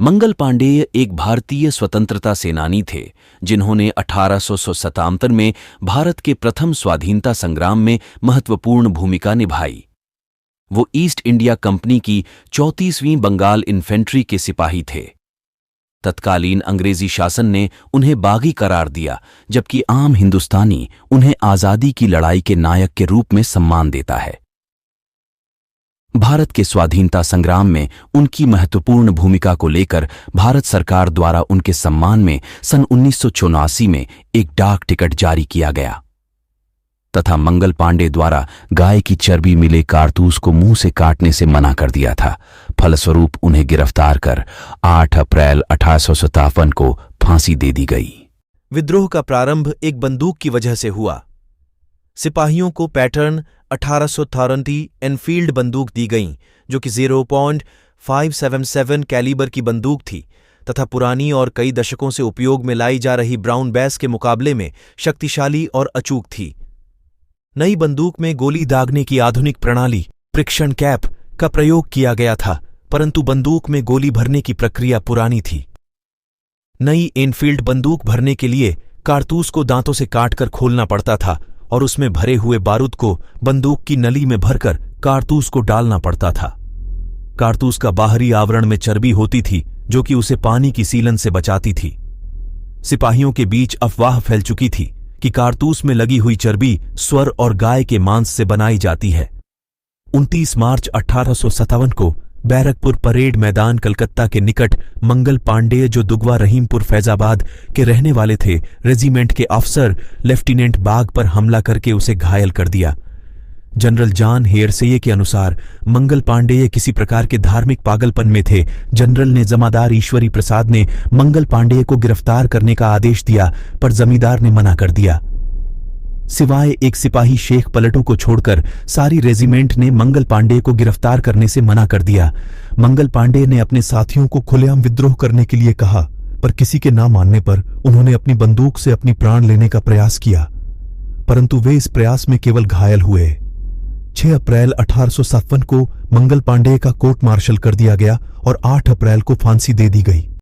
मंगल पांडेय एक भारतीय स्वतंत्रता सेनानी थे जिन्होंने 1877 में भारत के प्रथम स्वाधीनता संग्राम में महत्वपूर्ण भूमिका निभाई। वो ईस्ट इंडिया कंपनी की 34वीं बंगाल इन्फेंट्री के सिपाही थे। तत्कालीन अंग्रेजी शासन ने उन्हें बागी करार दिया, जबकि आम हिंदुस्तानी उन्हें आजादी की लड़ाई के नायक के रूप में सम्मान देता है। भारत के स्वाधीनता संग्राम में उनकी महत्वपूर्ण भूमिका को लेकर भारत सरकार द्वारा उनके सम्मान में सन 1984 में एक डाक टिकट जारी किया गया तथा मंगल पांडे द्वारा गाय की चर्बी मिले कारतूस को मुंह से काटने से मना कर दिया था। फलस्वरूप उन्हें गिरफ्तार कर 8 अप्रैल 1857 को फांसी दे दी गई। विद्रोह का प्रारंभ एक बंदूक की वजह से हुआ। सिपाहियों को पैटर्न 1830 एनफील्ड बंदूक दी गई, जो कि 0.577 कैलिबर की बंदूक थी तथा पुरानी और कई दशकों से उपयोग में लाई जा रही ब्राउन बैस के मुकाबले में शक्तिशाली और अचूक थी। नई बंदूक में गोली दागने की आधुनिक प्रणाली प्रिक्शन कैप का प्रयोग किया गया था, परंतु बंदूक में गोली भरने की प्रक्रिया पुरानी थी। नई एनफील्ड बंदूक भरने के लिए कारतूस को दांतों से काटकर खोलना पड़ता था और उसमें भरे हुए बारूद को बंदूक की नली में भरकर कारतूस को डालना पड़ता था। कारतूस का बाहरी आवरण में चर्बी होती थी, जो कि उसे पानी की सीलन से बचाती थी। सिपाहियों के बीच अफवाह फैल चुकी थी कि कारतूस में लगी हुई चर्बी स्वर और गाय के मांस से बनाई जाती है। 29 मार्च 1857 को बैरकपुर परेड मैदान कलकत्ता के निकट मंगल पांडेय, जो दुगवा रहीमपुर फैजाबाद के रहने वाले थे, रेजिमेंट के अफसर लेफ्टिनेंट बाग पर हमला करके उसे घायल कर दिया। जनरल जॉन हेयरसेये के अनुसार मंगल पांडेय किसी प्रकार के धार्मिक पागलपन में थे। जनरल ने जमादार ईश्वरी प्रसाद ने मंगल पांडेय को गिरफ्तार करने का आदेश दिया, पर जमींदार ने मना कर दिया। सिवाय एक सिपाही शेख पलटू को छोड़कर सारी रेजिमेंट ने मंगल पांडेय को गिरफ्तार करने से मना कर दिया। मंगल पांडेय ने अपने साथियों को खुलेआम विद्रोह करने के लिए कहा, पर किसी के ना मानने पर उन्होंने अपनी बंदूक से अपनी प्राण लेने का प्रयास किया, परंतु वे इस प्रयास में केवल घायल हुए। 6 अप्रैल 1857 को मंगल पांडेय का कोर्ट मार्शल कर दिया गया और 8 अप्रैल को फांसी दे दी गई।